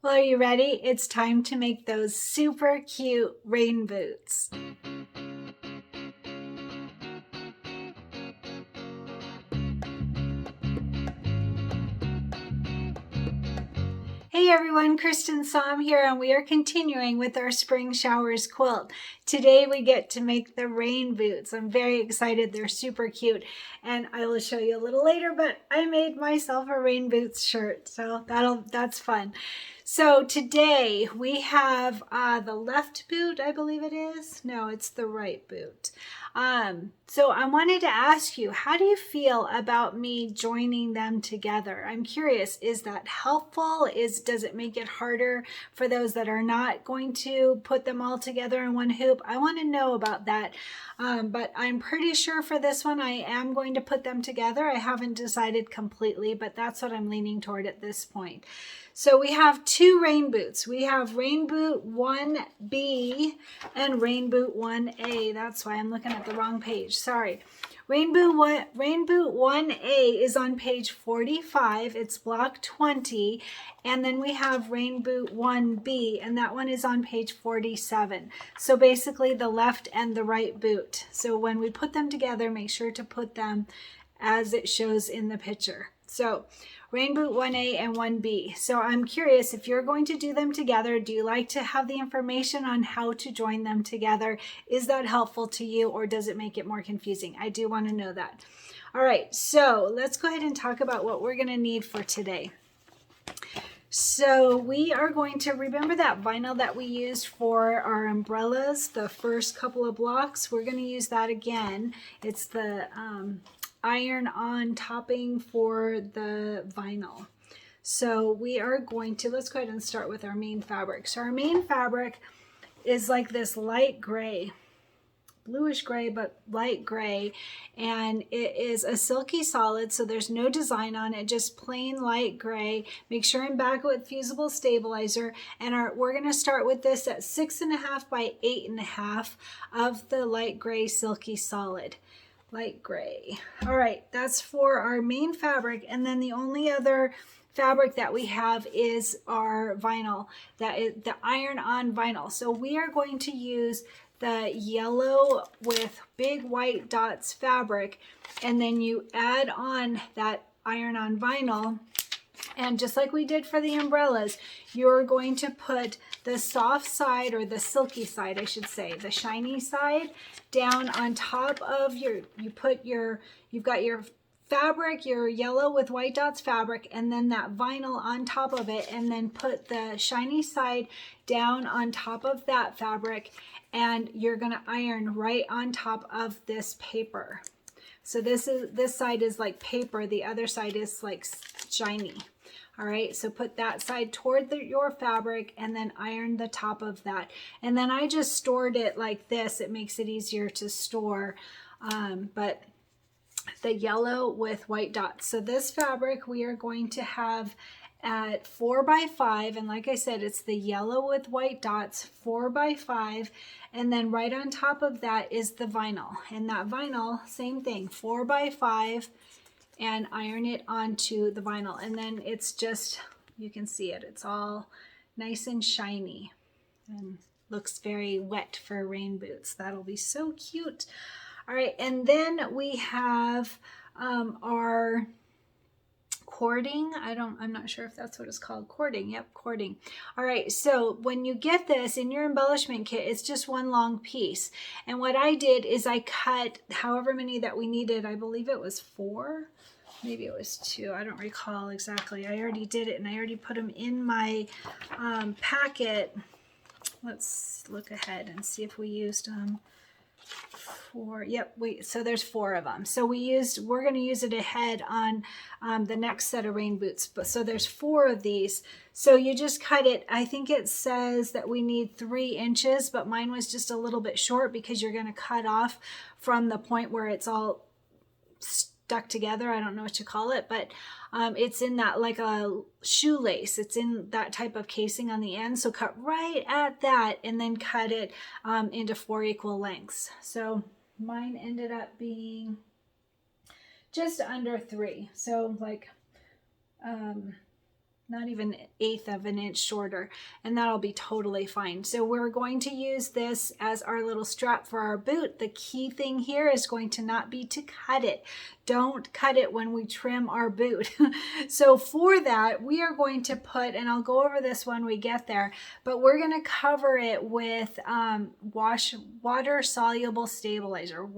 Well, are you ready? It's time to make those super cute rain boots. Hey everyone, Cristin here, and we are continuing with our spring showers quilt. Today we get to make the rain boots. I'm very excited. They're super cute, and I will show you a little later, but I made myself a rain boots shirt, so that's fun. So today we have the left boot, I believe it is. No, it's the right boot. So I wanted to ask you, how do you feel about me joining them together? I'm curious, is that helpful? Does it make it harder for those that are not going to put them all together in one hoop? I want to know about that. But I'm pretty sure for this one, I am going to put them together. I haven't decided completely, but that's what I'm leaning toward at this point. So we have two rain boots. We have rain boot 1B and rain boot 1A. That's why I'm looking at the wrong page. Sorry. Rain boot 1A is on page 45. It's block 20. And then we have rain boot 1B, and that one is on page 47. So basically the left and the right boot. So when we put them together, make sure to put them as it shows in the picture. So rain boot 1A and 1B. So I'm curious, if you're going to do them together, do you like to have the information on how to join them together? Is that helpful to you, or does it make it more confusing? I do want to know that. All right, so let's go ahead and talk about what we're going to need for today. So we are going to remember that vinyl that we used for our umbrellas, the first couple of blocks. We're going to use that again. It's the iron-on topping for the vinyl. So we are going to, let's go ahead and start with our main fabric. So our main fabric is like this light gray, bluish gray, but light gray, and it is a silky solid, so there's no design on it, just plain light gray. Make sure and back it with fusible stabilizer, and we're going to start with this at 6.5 by 8.5 of the light gray silky solid. Light gray. All right, that's for our main fabric, and then the only other fabric that we have is our vinyl, that is the iron-on vinyl. So we are going to use the yellow with big white dots fabric, and then you add on that iron-on vinyl, and just like we did for the umbrellas, you're going to put the soft side, or the silky side, I should say, the shiny side, down on top of you've got your fabric, your yellow with white dots fabric, and then that vinyl on top of it, and then put the shiny side down on top of that fabric, and you're going to iron right on top of this paper. So this side is like paper, the other side is like shiny. All right, so put that side toward your fabric and then iron the top of that. And then I just stored it like this. It makes it easier to store, but the yellow with white dots. So this fabric we are going to have at 4 by 5, and like I said, it's the yellow with white dots, 4 by 5, and then right on top of that is the vinyl, and that vinyl, same thing, 4 by 5, and iron it onto the vinyl, and then it's just, you can see it, it's all nice and shiny and looks very wet for rain boots. That'll be so cute. All right, and then we have our cording. I'm not sure if that's what it's called. Cording. Yep, cording. All right, so when you get this in your embellishment kit, it's just one long piece. And what I did is I cut however many that we needed. I believe it was 4. Maybe it was 2. I don't recall exactly. I already did it, and I already put them in my packet. Let's look ahead and see if we used 4. Yep, so there's 4 of them. So we're going to use it ahead on the next set of rain boots. But so there's 4 of these. So you just cut it. I think it says that we need 3 inches, but mine was just a little bit short because you're going to cut off from the point where it's all stuck together. I don't know what you call it, but it's in that, like a shoelace. It's in that type of casing on the end. So cut right at that and then cut it into 4 equal lengths. So mine ended up being just under 3. So like not even 1/8 of an inch shorter, and that'll be totally fine. So we're going to use this as our little strap for our boot. The key thing here is going to not be to cut it. Don't cut it when we trim our boot. So for that, we are going to put, and I'll go over this when we get there, but we're going to cover it with water soluble stabilizer,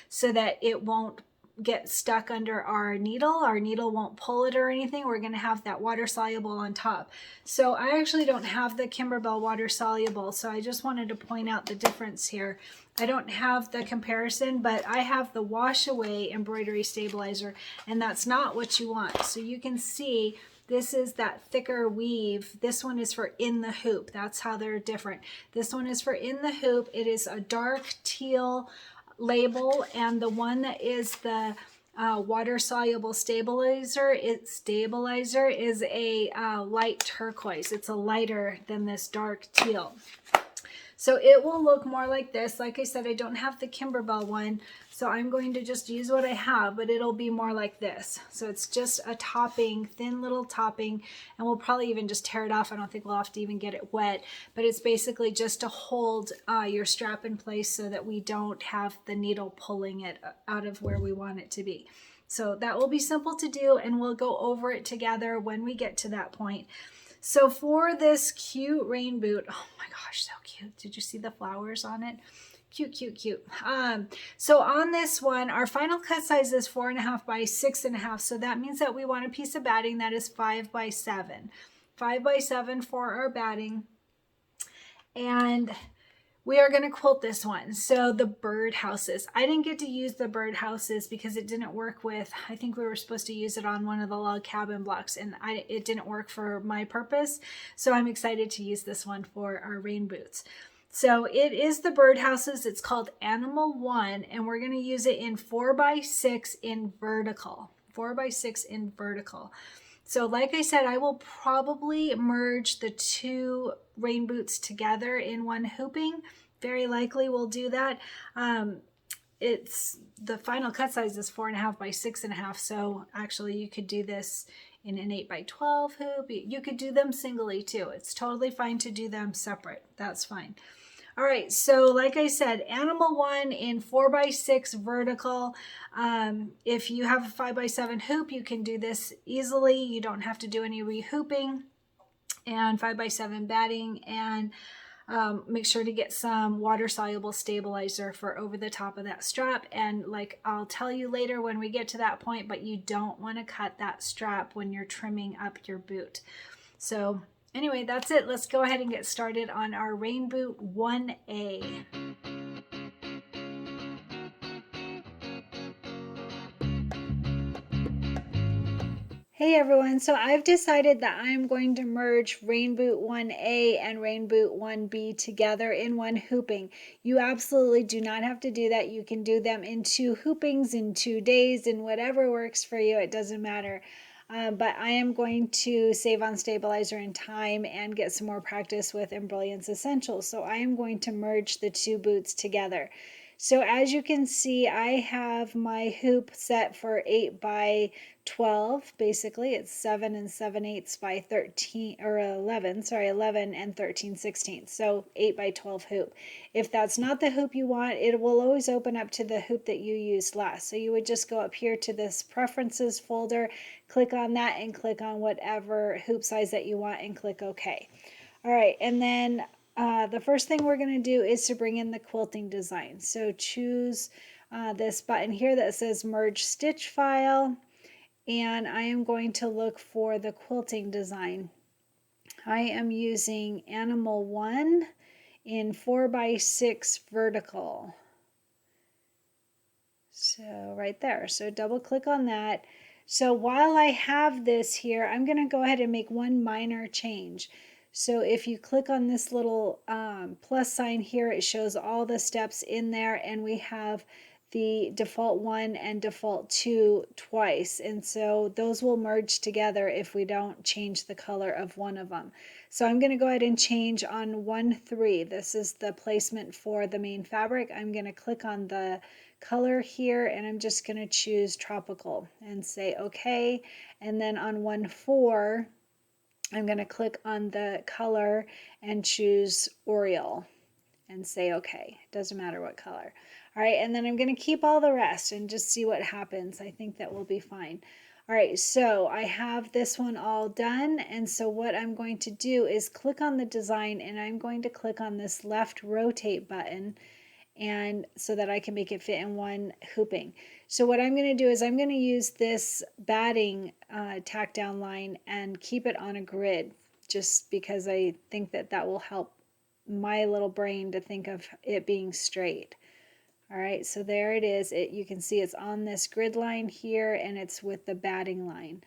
so that it won't get stuck under our needle. Our needle won't pull it or anything. We're going to have that water soluble on top. So I actually don't have the Kimberbell water soluble, so I just wanted to point out the difference here. I don't have the comparison, but I have the wash away embroidery stabilizer, and that's not what you want. So you can see this is that thicker weave. This one is for in the hoop. That's how they're different. This one is for in the hoop. It is a dark teal label, and the one that is the water soluble stabilizer is a light turquoise. It's a lighter than this dark teal. So it will look more like this. Like I said, I don't have the Kimberbell one, so I'm going to just use what I have, but it'll be more like this. So it's just a topping, thin little topping, and we'll probably even just tear it off. I don't think we'll have to even get it wet, but it's basically just to hold your strap in place so that we don't have the needle pulling it out of where we want it to be. So that will be simple to do, and we'll go over it together when we get to that point. So for this cute rain boot, oh my gosh, so cute. Did you see the flowers on it? Cute, cute, cute. So on this one, our final cut size is 4.5 by 6.5. So that means that we want a piece of batting that is 5 by 7. 5 by 7 for our batting. And we are going to quilt this one. So the bird houses. I didn't get to use the bird houses because it didn't work with, I think we were supposed to use it on one of the log cabin blocks, and it didn't work for my purpose. So I'm excited to use this one for our rain boots. So it is the bird houses. It's called Animal 1, and we're going to use it in 4 by 6 in vertical. 4 by 6 in vertical. So like I said, I will probably merge the two rain boots together in one hooping. Very likely we'll do that. It's the final cut size is 4.5 by 6.5. So actually you could do this in an 8 by 12 hoop. You could do them singly too. It's totally fine to do them separate. That's fine. All right, so like I said, Animal 1 in 4 by 6 vertical. If you have a 5 by 7 hoop, you can do this easily. You don't have to do any rehooping. And 5 by 7 batting, and make sure to get some water soluble stabilizer for over the top of that strap. And like I'll tell you later when we get to that point, but you don't want to cut that strap when you're trimming up your boot. So anyway, that's it. Let's go ahead and get started on our rain boot 1A. Hey everyone, so I've decided that I'm going to merge Rain Boot 1A and Rain Boot 1B together in one hooping. You absolutely do not have to do that. You can do them in 2 hoopings in 2 days, and whatever works for you, it doesn't matter. But I am going to save on stabilizer and time and get some more practice with Embellishment Essentials. So I am going to merge the 2 boots together. So as you can see, I have my hoop set for 8 by 12. Basically, it's 7 7/8 by 13 or 11. Sorry, 11 and 13/16. So 8 by 12 hoop. If that's not the hoop you want, it will always open up to the hoop that you used last. So you would just go up here to this preferences folder, click on that, and click on whatever hoop size that you want, and click OK. All right, and then the first thing we're going to do is to bring in the quilting design. So choose this button here that says Merge Stitch File, and I am going to look for the quilting design. I am using Animal 1 in 4 by 6 vertical. So right there. So double click on that. So while I have this here, I'm going to go ahead and make one minor change. So if you click on this little plus sign here, it shows all the steps in there, and we have the default 1 and default 2 twice, and so those will merge together if we don't change the color of one of them. So I'm going to go ahead and change on 1-3. This is the placement for the main fabric. I'm going to click on the color here, and I'm just going to choose tropical and say okay. And then on 1-4, I'm going to click on the color and choose Oriole and say okay. It doesn't matter what color. All right, and then I'm going to keep all the rest and just see what happens. I think that will be fine. All right, so I have this one all done, and so what I'm going to do is click on the design, and I'm going to click on this left rotate button, and so that I can make it fit in one hooping. So what I'm going to do is I'm going to use this batting tack down line and keep it on a grid, just because I think that that will help my little brain to think of it being straight. All right, so there it is. You can see it's on this grid line here, and it's with the batting line.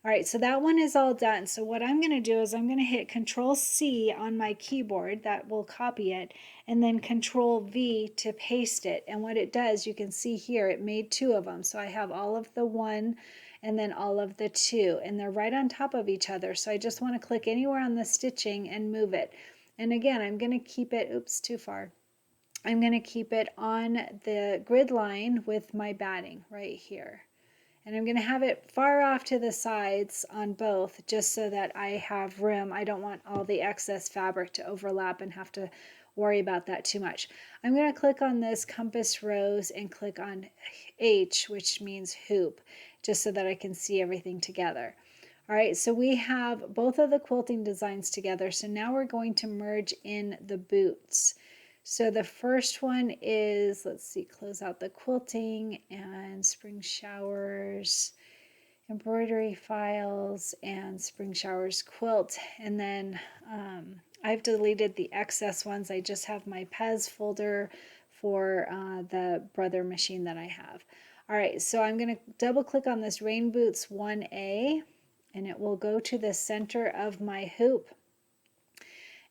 All right, so that one is all done. So what I'm going to do is I'm going to hit Control-C on my keyboard. That will copy it, and then Control-V to paste it. And what it does, you can see here, it made 2 of them. So I have all of the 1 and then all of the 2, and they're right on top of each other. So I just want to click anywhere on the stitching and move it. And again, I'm going to keep it, oops, too far. I'm going to keep it on the grid line with my batting right here. And I'm going to have it far off to the sides on both, just so that I have room. I don't want all the excess fabric to overlap and have to worry about that too much. I'm going to click on this compass rose and click on H, which means hoop, just so that I can see everything together. All right, so we have both of the quilting designs together. So now we're going to merge in the boots. So the first one is, let's see, close out the quilting and spring showers, embroidery files, and spring showers quilt. And then I've deleted the excess ones. I just have my Pez folder for the brother machine that I have. All right, so I'm going to double click on this Rain Boots 1A, and it will go to the center of my hoop.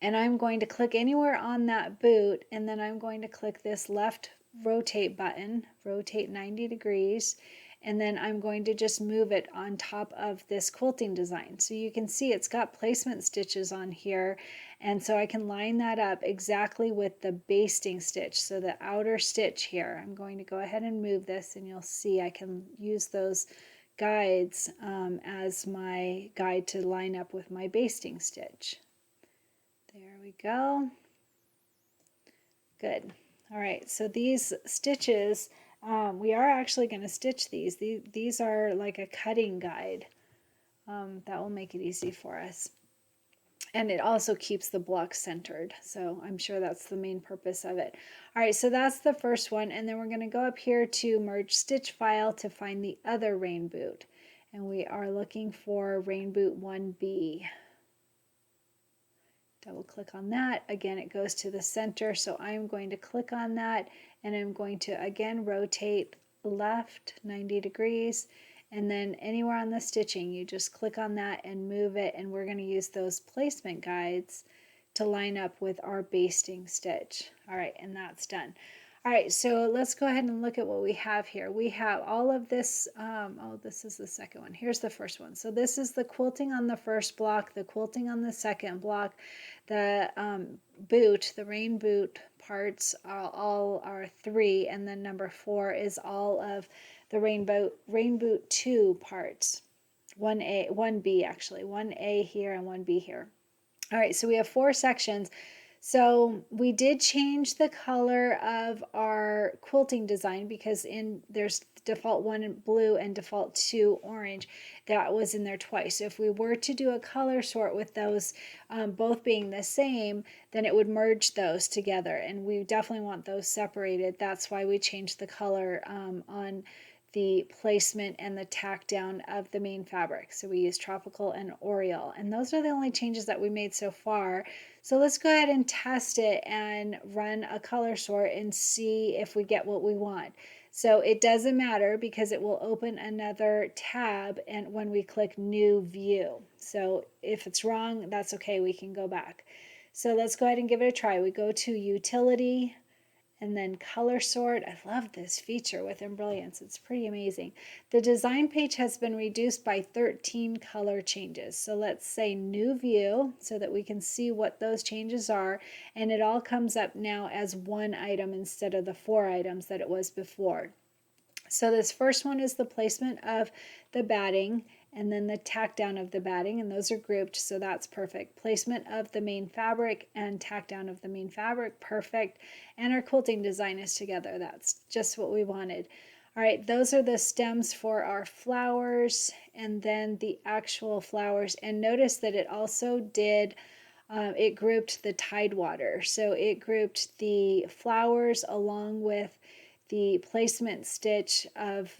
And I'm going to click anywhere on that boot, and then I'm going to click this left rotate button, rotate 90 degrees, and then I'm going to just move it on top of this quilting design. So you can see it's got placement stitches on here, and so I can line that up exactly with the basting stitch. So the outer stitch here, I'm going to go ahead and move this, and you'll see I can use those guides as my guide to line up with my basting stitch. There we go. Good. All right, so these stitches, we are actually going to stitch these. These are like a cutting guide. That will make it easy for us. And it also keeps the block centered, so I'm sure that's the main purpose of it. All right, so that's the first one, and then we're going to go up here to Merge Stitch File to find the other rain boot. And we are looking for Rain Boot 1B. Double click on that. Again, it goes to the center, so I'm going to click on that, and I'm going to again rotate left 90 degrees, and then anywhere on the stitching, you just click on that and move it, and we're going to use those placement guides to line up with our basting stitch. All right, and that's done. All right, so let's go ahead and look at what we have here. We have all of this, oh, this is the second one. Here's the first one. So this is the quilting on the first block, the quilting on the second block, the boot, the rain boot parts all are 3, and then number 4 is all of the rain boot 2 parts. 1A, 1B actually, 1A here and 1B here. All right, so we have 4 sections. So we did change the color of our quilting design because there's default 1 in blue and default 2 orange. That was in there twice. So if we were to do a color sort with those both being the same, then it would merge those together, and we definitely want those separated. That's why we changed the color on the placement and the tack down of the main fabric. So we use Tropical and Oriole, and those are the only changes that we made so far. So let's go ahead and test it and run a color sort and see if we get what we want. So it doesn't matter because it will open another tab and when we click New View. So if it's wrong, that's okay, we can go back. So let's go ahead and give it a try. We go to Utility, and then color sort. I love this feature with Embrilliance. It's pretty amazing. The design page has been reduced by 13 color changes. So let's say new view so that we can see what those changes are. And it all comes up now as one item instead of the 4 items that it was before. So this first one is the placement of the batting and then the tack down of the batting, and those are grouped, so that's perfect. Placement of the main fabric and tack down of the main fabric, perfect. And our quilting design is together. That's just what we wanted. All right, those are the stems for our flowers and then the actual flowers. And notice that it also did, it grouped the Tidewater. So it grouped the flowers along with the placement stitch of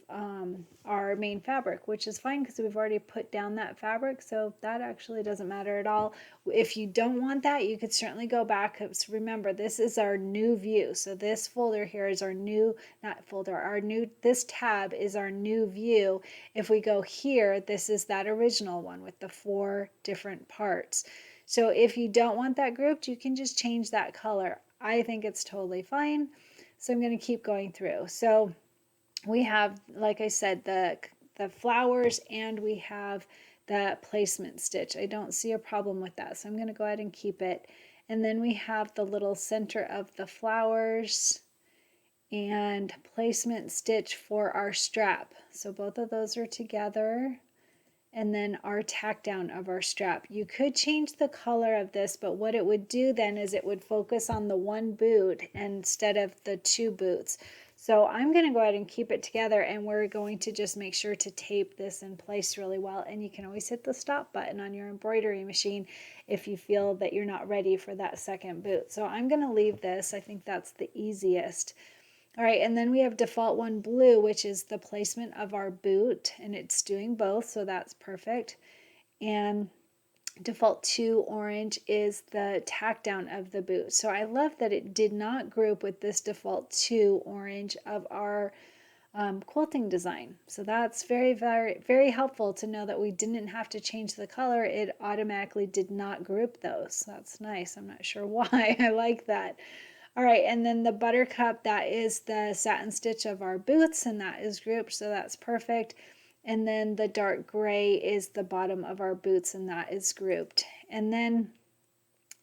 our main fabric, which is fine because we've already put down that fabric, so that actually doesn't matter at all. If you don't want that, you could certainly go back. So remember, this is our new view. So this folder here is our new, not folder, our new, this tab is our new view. If we go here, this is that original one with the 4 different parts. So if you don't want that grouped, you can just change that color. I think it's totally fine. So I'm going to keep going through. So we have, like I said, the flowers and we have the placement stitch. I don't see a problem with that. So I'm going to go ahead and keep it. And then we have the little center of the flowers and placement stitch for our strap. So both of those are together. And then our tack down of our strap. You could change the color of this, but what it would do then is it would focus on the 1 boot instead of the 2 boots. So I'm going to go ahead and keep it together, and we're going to just make sure to tape this in place really well. And you can always hit the stop button on your embroidery machine if you feel that you're not ready for that second boot. So I'm going to leave this. I think that's the easiest. All right, and then we have default 1 blue, which is the placement of our boot, and it's doing both, so that's perfect. And default 2 orange is the tack down of the boot. So I love that it did not group with this default 2 orange of our quilting design. So that's very, very, very helpful to know that we didn't have to change the color. It automatically did not group those. That's nice. I'm not sure why. I like that. All right, and then the Buttercup, that is the satin stitch of our boots, and that is grouped, so that's perfect. And then the dark gray is the bottom of our boots, and that is grouped. And then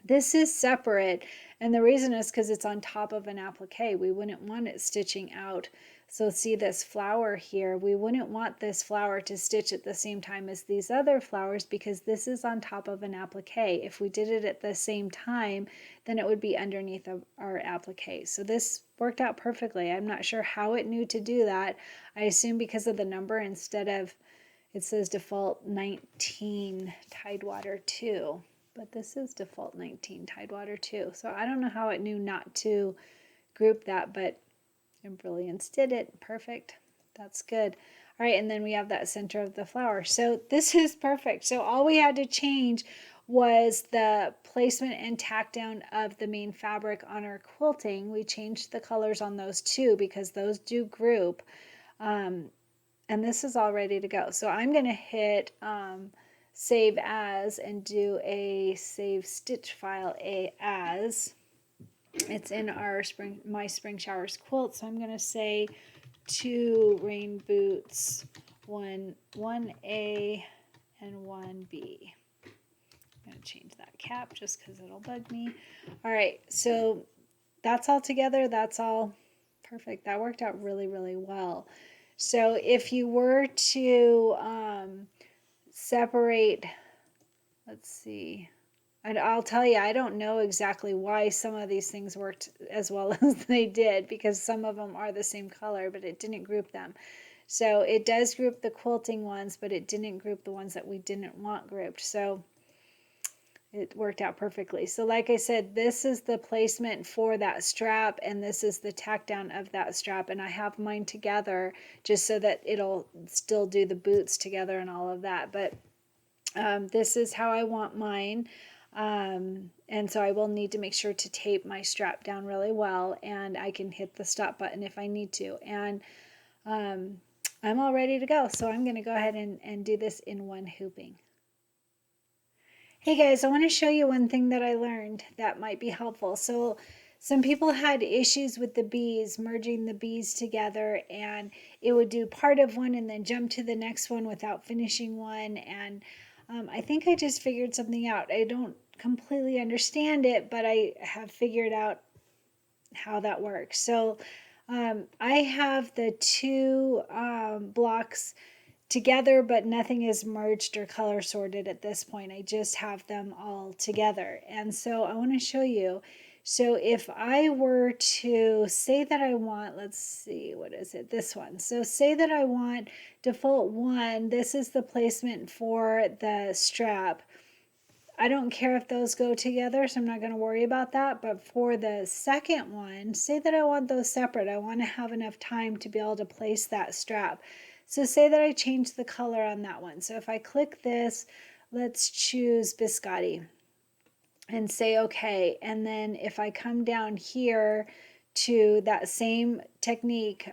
this is separate, and the reason is because it's on top of an applique. We wouldn't want it stitching out. So see this flower here, we wouldn't want this flower to stitch at the same time as these other flowers because this is on top of an applique. If we did it at the same time, then it would be underneath of our applique. So this worked out perfectly. I'm not sure how it knew to do that. I assume because of the number instead of, it says default 19 Tidewater 2, but this is default 19 Tidewater 2. So I don't know how it knew not to group that, but Embrilliance did it. Perfect. That's good. All right, and then we have that center of the flower. So this is perfect. So all we had to change was the placement and tack down of the main fabric on our quilting. We changed the colors on those 2 because those do group. And this is all ready to go. So I'm going to hit save as and do a save stitch file as. It's in our my spring showers quilt, so I'm going to say 2 rain boots, 1A and 1B. I'm going to change that cap just because it'll bug me. All right, so that's all together. That's all perfect. That worked out really, really well. So if you were to separate, let's see, and I'll tell you, I don't know exactly why some of these things worked as well as they did, because some of them are the same color, but it didn't group them. So it does group the quilting ones, but it didn't group the ones that we didn't want grouped. So it worked out perfectly. So like I said, this is the placement for that strap, and this is the tack down of that strap. And I have mine together just so that it'll still do the boots together and all of that. But this is how I want mine. And so I will need to make sure to tape my strap down really well, and I can hit the stop button if I need to. And I'm all ready to go. So I'm going to go ahead and do this in one hooping. Hey guys, I want to show you one thing that I learned that might be helpful. So some people had issues with the bees, merging the bees together, and it would do part of one and then jump to the next one without finishing one. And I think I just figured something out. I don't completely understand it, but I have figured out how that works. So I have the two blocks together, but nothing is merged or color sorted at this point. I just have them all together. And so I want to show you. So if I were to say that I want, let's see, what is it? This one. So say that I want default 1. This is the placement for the strap. I don't care if those go together, so I'm not going to worry about that. But for the second one, say that I want those separate. I want to have enough time to be able to place that strap. So say that I change the color on that one. So if I click this, let's choose Biscotti and say okay. And then if I come down here to that same technique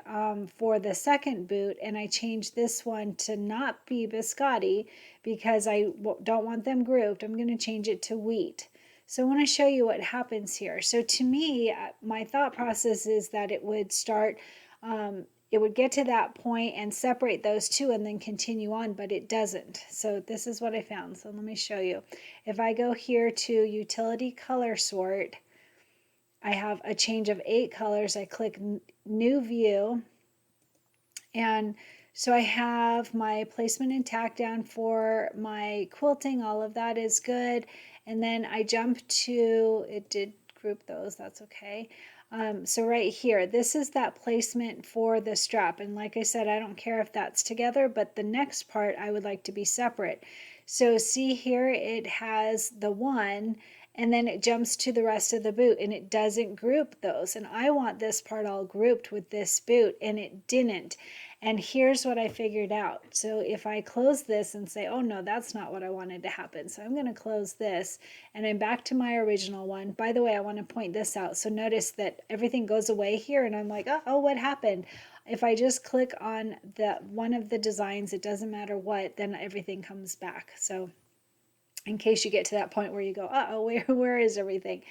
for the second boot, and I change this one to not be Biscotti because I don't want them grouped, I'm going to change it to wheat. So I want to show you what happens here. So to me, my thought process is that it would start, it would get to that point and separate those two and then continue on, but it doesn't. So this is what I found. So let me show you. If I go here to Utility Color Sort, I have a change of 8 colors. I click New View, and so I have my placement and tack down for my quilting. All of that is good. And then I jump to, it did group those, that's okay. So right here, this is that placement for the strap. And like I said, I don't care if that's together, but the next part I would like to be separate. So see here, it has the 1, and then it jumps to the rest of the boot, and it doesn't group those. And I want this part all grouped with this boot, and it didn't. And here's what I figured out. So if I close this and say, oh no, that's not what I wanted to happen. So I'm going to close this, and I'm back to my original one. By the way, I want to point this out. So notice that everything goes away here, and I'm like, oh, what happened? If I just click on the one of the designs, it doesn't matter what, then everything comes back. So in case you get to that point where you go, where is everything?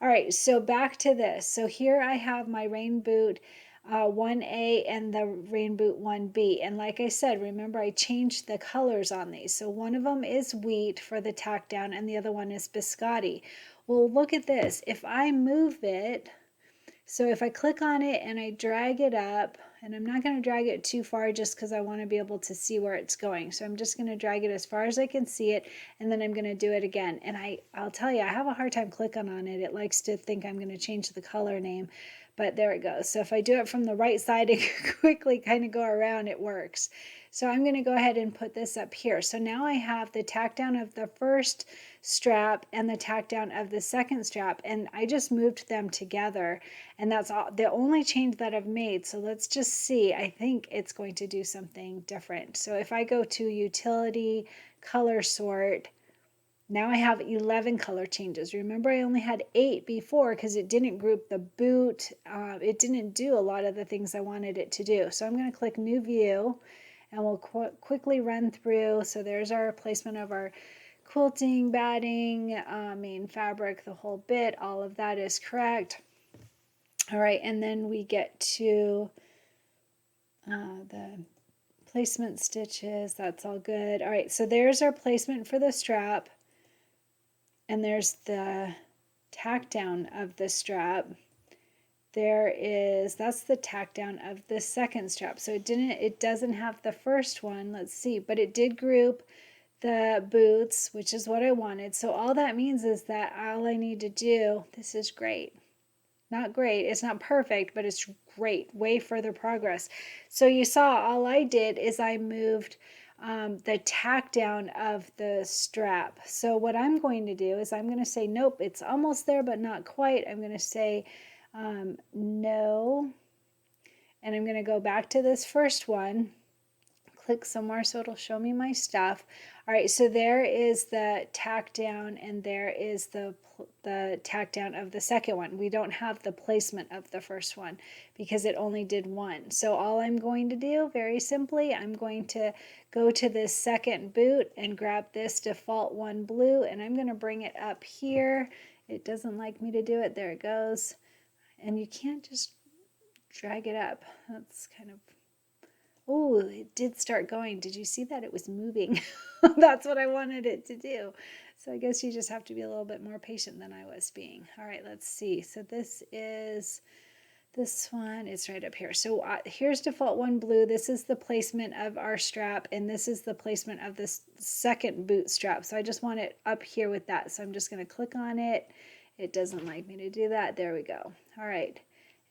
All right, so back to this. So here I have my rain boot 1A and the rain boot 1B. And like I said, remember I changed the colors on these. So one of them is wheat for the tack down and the other one is biscotti. Well, look at this. If I move it, so if I click on it and I drag it up, and I'm not going to drag it too far just because I want to be able to see where it's going. So I'm just going to drag it as far as I can see it, and then I'm going to do it again. And I'll tell you, I have a hard time clicking on it. It likes to think I'm going to change the color name, but there it goes. So if I do it from the right side and quickly kind of go around, it works. So I'm going to go ahead and put this up here. So now I have the tack down of the first strap and the tack down of the second strap, and I just moved them together, and that's all, the only change that I've made. So let's just see. I think it's going to do something different. So if I go to Utility Color Sort, now I have 11 color changes. Remember, I only had 8 before because it didn't group the boot. It didn't do a lot of the things I wanted it to do. So I'm going to click New View, and we'll quickly run through. So there's our placement of our quilting, batting, main fabric, the whole bit. All of that is correct. All right, and then we get to the placement stitches. That's all good. All right, so there's our placement for the strap, and there's the tack down of the strap. That's the tack down of the second strap. So it doesn't have the first one. Let's see, but it did group the boots, which is what I wanted. So all that means is that all I need to do, this is great. Not great, it's not perfect, but it's great, way further progress. So you saw all I did is I moved the tack down of the strap. So what I'm going to do is I'm going to say, nope, it's almost there, but not quite. I'm going to say no, and I'm going to go back to this first one, click somewhere so it'll show me my stuff. All right, so there is the tack down, and there is the tack down of the second one. We don't have the placement of the first one because it only did one. So all I'm going to do, very simply, I'm going to go to this second boot and grab this default one blue, and I'm going to bring it up here. It doesn't like me to do it. There it goes. And you can't just drag it up. That's kind of, oh, it did start going. Did you see that? It was moving. That's what I wanted it to do. So I guess you just have to be a little bit more patient than I was being. All right, let's see. So this one is right up here. So here's default 1 blue. This is the placement of our strap, and this is the placement of this second boot strap. So I just want it up here with that. So I'm just going to click on it. It doesn't like me to do that. There we go. All right,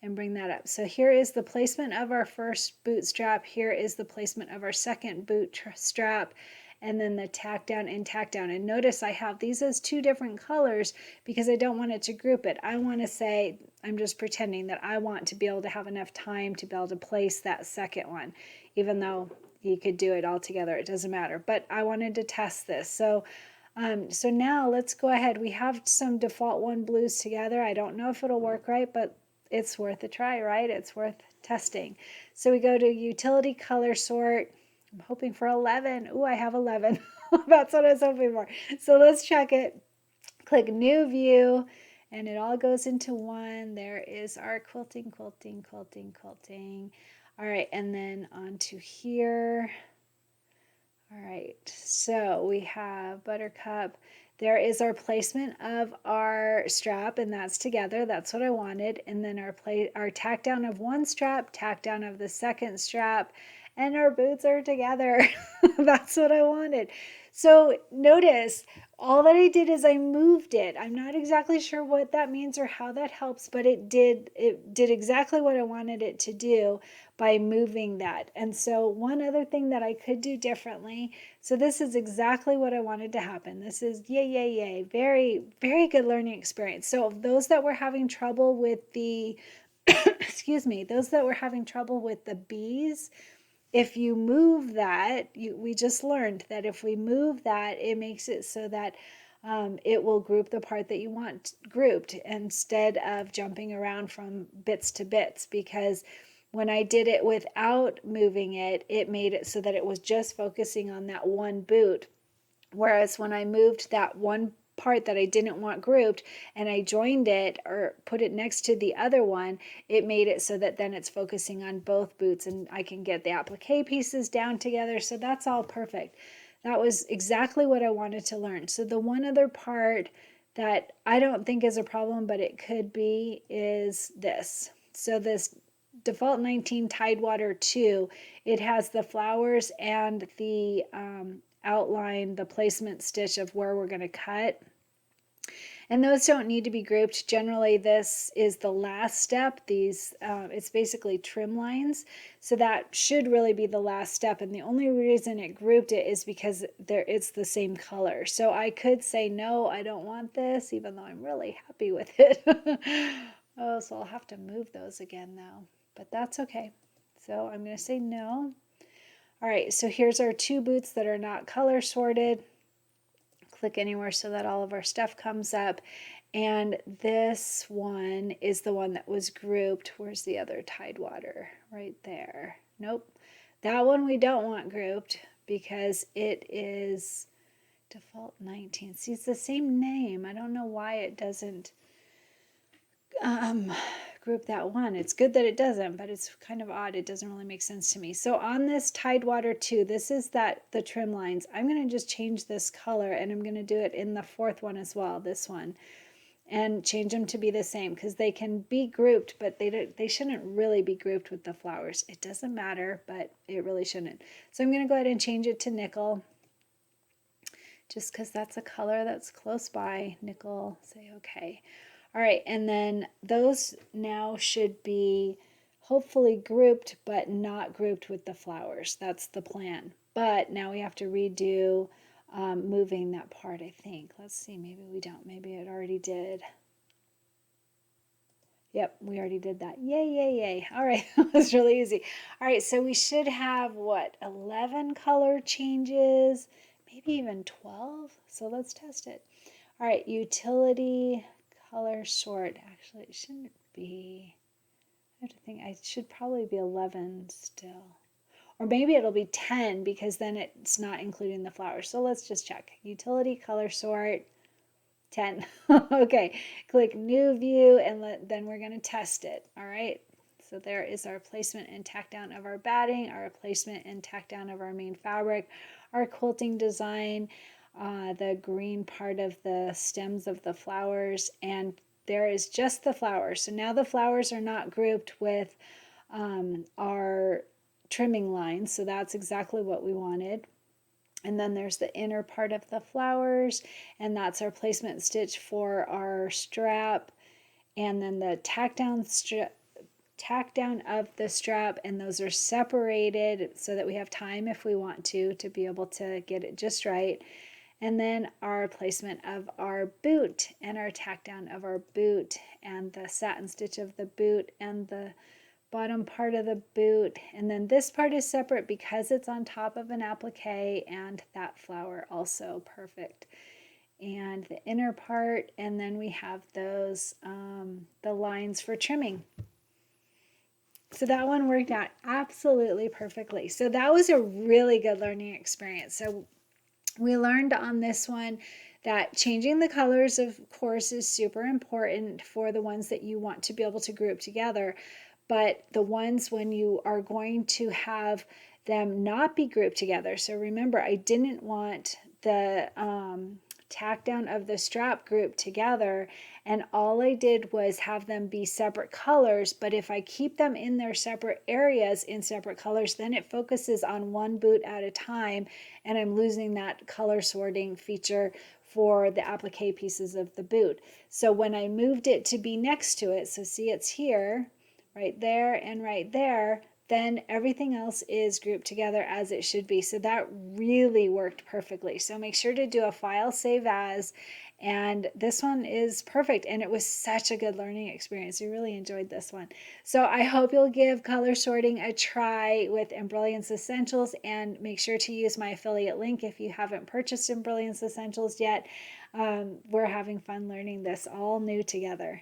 and bring that up. So here is the placement of our first boot strap. Here is the placement of our second boot strap, and then the tack down and tack down. And notice I have these as 2 different colors because I don't want it to group it. I want to say, I'm just pretending that I want to be able to have enough time to be able to place that second one, even though you could do it all together. It doesn't matter. But I wanted to test this. So now let's go ahead. We have some default 1 blues together. I don't know if it'll work right, but it's worth a try, right? It's worth testing. So we go to utility color sort. I'm hoping for 11. Ooh, I have 11. That's what I was hoping for. So let's check it. Click new view, and it all goes into one. There is our quilting, quilting, quilting, quilting. All right, and then onto here. All right, so we have Buttercup. There is our placement of our strap, and that's together. That's what I wanted. And then our tack down of 1 strap, tack down of the second strap, and our boots are together. That's what I wanted. So notice all that I did is I moved it. I'm not exactly sure what that means or how that helps, but it did exactly what I wanted it to do by moving that. And so one other thing that I could do differently, so this is exactly what I wanted to happen. This is yay, yay, yay. Very, very good learning experience. So those that were having trouble with the, excuse me, those that were having trouble with the bees, if you move that, we just learned that if we move that, it makes it so that it will group the part that you want grouped instead of jumping around from bits to bits. Because when I did it without moving it, it made it so that it was just focusing on that 1 boot. Whereas when I moved that 1 part that I didn't want grouped and I joined it or put it next to the other one, it made it so that then it's focusing on both boots and I can get the applique pieces down together. So that's all perfect. That was exactly what I wanted to learn. So the one other part that I don't think is a problem, but it could be, is this. So this default 19 Tidewater 2, it has the flowers and the outline, the placement stitch of where we're going to cut. And those don't need to be grouped. Generally, this is the last step. It's basically trim lines. So that should really be the last step. And the only reason it grouped it is because it's the same color. So I could say, no, I don't want this, even though I'm really happy with it. Oh, so I'll have to move those again now. But that's okay. So I'm going to say no. All right, so here's our 2 boots that are not color sorted. Click anywhere so that all of our stuff comes up. And this one is the one that was grouped. Where's the other Tidewater? Right there. Nope. That one we don't want grouped because it is default 19. See, it's the same name. I don't know why it doesn't group that one. It's good that it doesn't, but it's kind of odd. It doesn't really make sense to me. So on this Tidewater 2, this is the trim lines. I'm going to just change this color, and I'm going to do it in the 4th one as well, this one, and change them to be the same because they can be grouped, but they shouldn't really be grouped with the flowers. It doesn't matter, but it really shouldn't. So I'm going to go ahead and change it to nickel just because that's a color that's close by. Nickel, say okay. All right, and then those now should be hopefully grouped, but not grouped with the flowers. That's the plan. But now we have to redo moving that part, I think. Let's see, maybe we don't. Maybe it already did. Yep, we already did that. Yay, yay, yay. All right, that was really easy. All right, so we should have, what, 11 color changes, maybe even 12? So let's test it. All right, utility color sort. Actually, it shouldn't be. I have to think. I should probably be 11 still. Or maybe it'll be 10 because then it's not including the flowers. So let's just check. Utility color sort 10. Okay, click new view and then we're going to test it. All right. So there is our placement and tack down of our batting, our placement and tack down of our main fabric, our quilting design, the green part of the stems of the flowers, and there is just the flowers. So now the flowers are not grouped with our trimming lines, so that's exactly what we wanted. And then there's the inner part of the flowers, and that's our placement stitch for our strap, and then the tack down of the strap, and those are separated so that we have time if we want to be able to get it just right. And then our placement of our boot and our tack down of our boot and the satin stitch of the boot and the bottom part of the boot. And then this part is separate because it's on top of an applique, and that flower also perfect. And the inner part, and then we have those the lines for trimming. So that one worked out absolutely perfectly. So that was a really good learning experience. So we learned on this one that changing the colors, of course, is super important for the ones that you want to be able to group together. But the ones when you are going to have them not be grouped together. So remember, I didn't want the tack down of the strap grouped together, and all I did was have them be separate colors. But if I keep them in their separate areas in separate colors, then it focuses on one boot at a time, and I'm losing that color sorting feature for the applique pieces of the boot. So when I moved it to be next to it, so see it's here, right there and right there, then everything else is grouped together as it should be. So that really worked perfectly. So make sure to do a file save as, and this one is perfect, and it was such a good learning experience. I really enjoyed this one. So I hope you'll give color sorting a try with Embrilliance Essentials, and make sure to use my affiliate link if you haven't purchased Embrilliance Essentials yet. We're having fun learning this all new together.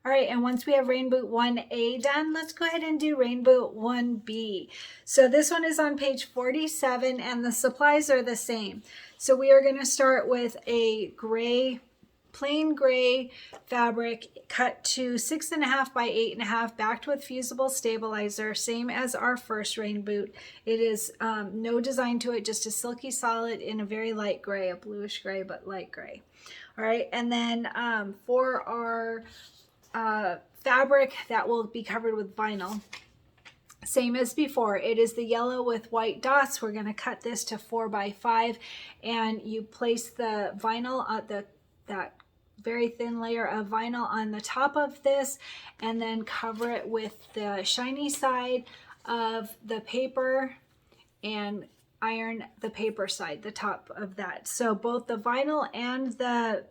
All right, and once we have rain boot 1A done, let's go ahead and do rain boot 1B. So this one is on page 47 and the supplies are the same. So we are going to start with a gray, plain gray fabric cut to 6.5 by 8.5, backed with fusible stabilizer, same as our first rain boot. It is no design to it, just a silky solid in a very light gray, a bluish gray, but light gray. All right, and then for our fabric that will be covered with vinyl, same as before, it is the yellow with white dots. We're going to cut this to 4 by 5, and you place the vinyl on that very thin layer of vinyl on the top of this, and then cover it with the shiny side of the paper and iron the paper side, the top of that. So both the vinyl and the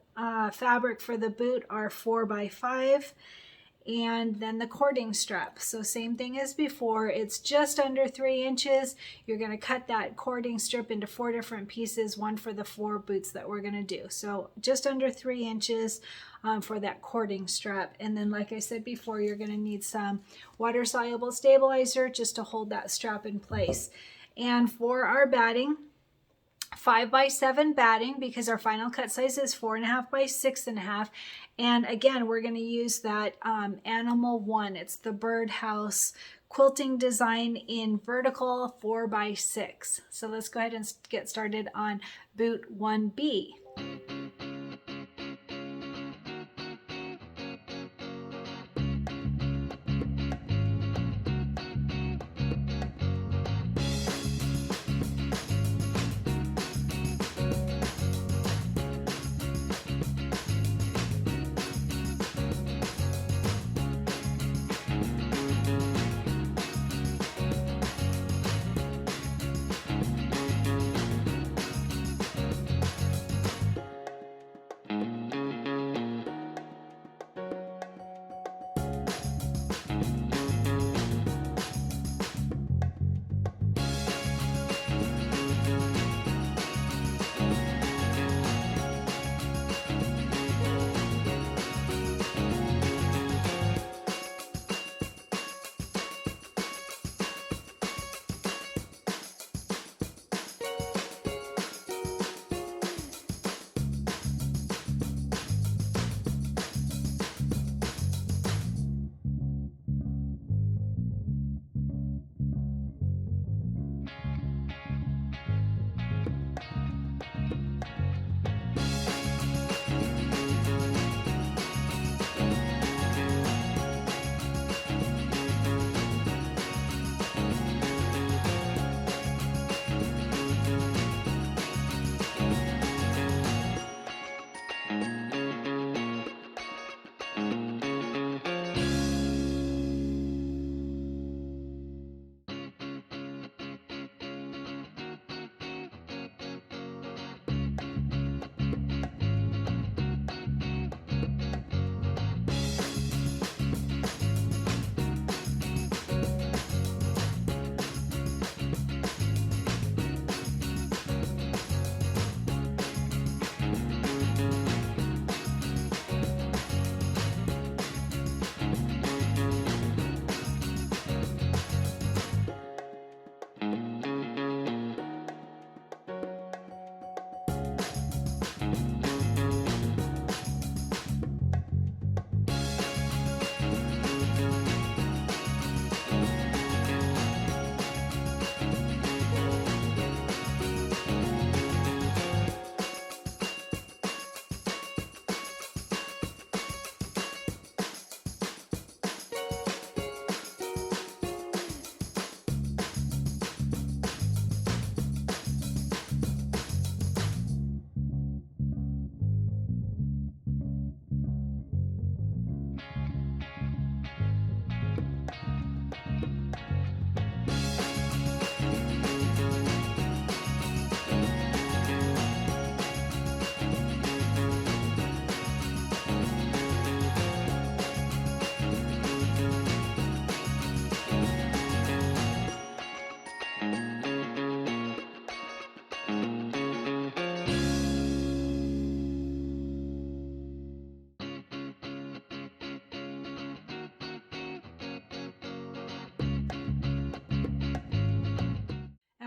fabric for the boot are 4 by 5, and then the cording strap. So same thing as before, it's just under 3 inches. You're going to cut that cording strip into 4 different pieces, one for the 4 boots that we're going to do. So just under 3 inches for that cording strap. And then, like I said before, you're going to need some water soluble stabilizer just to hold that strap in place. And for our batting, 5 by 7 batting, because our final cut size is 4.5 by 6.5. And again, we're going to use that Animal 1. It's the birdhouse quilting design in vertical 4 by 6. So let's go ahead and get started on boot 1B.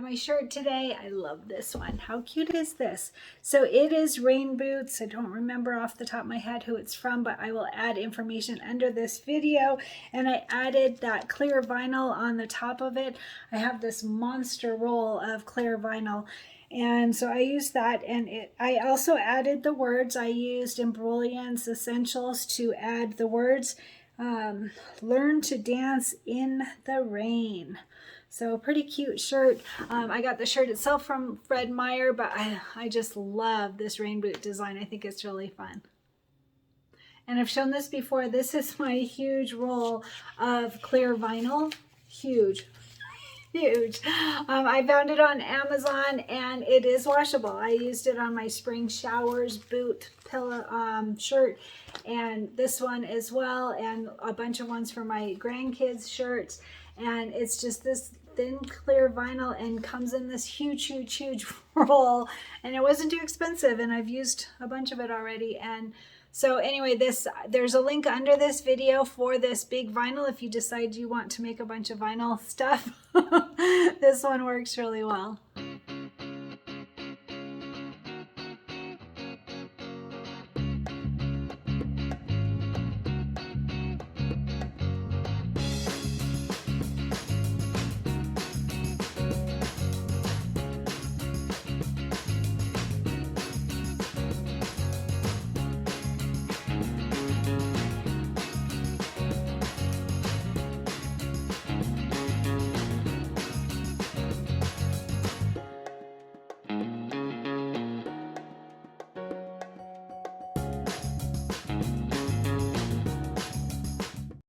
my shirt today. I love this one. How cute is this? So it is Rain Boots. I don't remember off the top of my head who it's from, but I will add information under this video. And I added that clear vinyl on the top of it. I have this monster roll of clear vinyl. And so I used that, and I also added the words. I used Embellishment Essentials to add the words. Learn to dance in the rain. So pretty cute shirt. I got the shirt itself from Fred Meyer, but I just love this rain boot design. I think it's really fun. And I've shown this before. This is my huge roll of clear vinyl. Huge. Huge. I found it on Amazon, and it is washable. I used it on my spring showers boot pillow shirt, and this one as well, and a bunch of ones for my grandkids shirts. And it's just this thin clear vinyl and comes in this huge roll, and it wasn't too expensive, and I've used a bunch of it already. And so anyway, there's a link under this video for this big vinyl if you decide you want to make a bunch of vinyl stuff. This one works really well.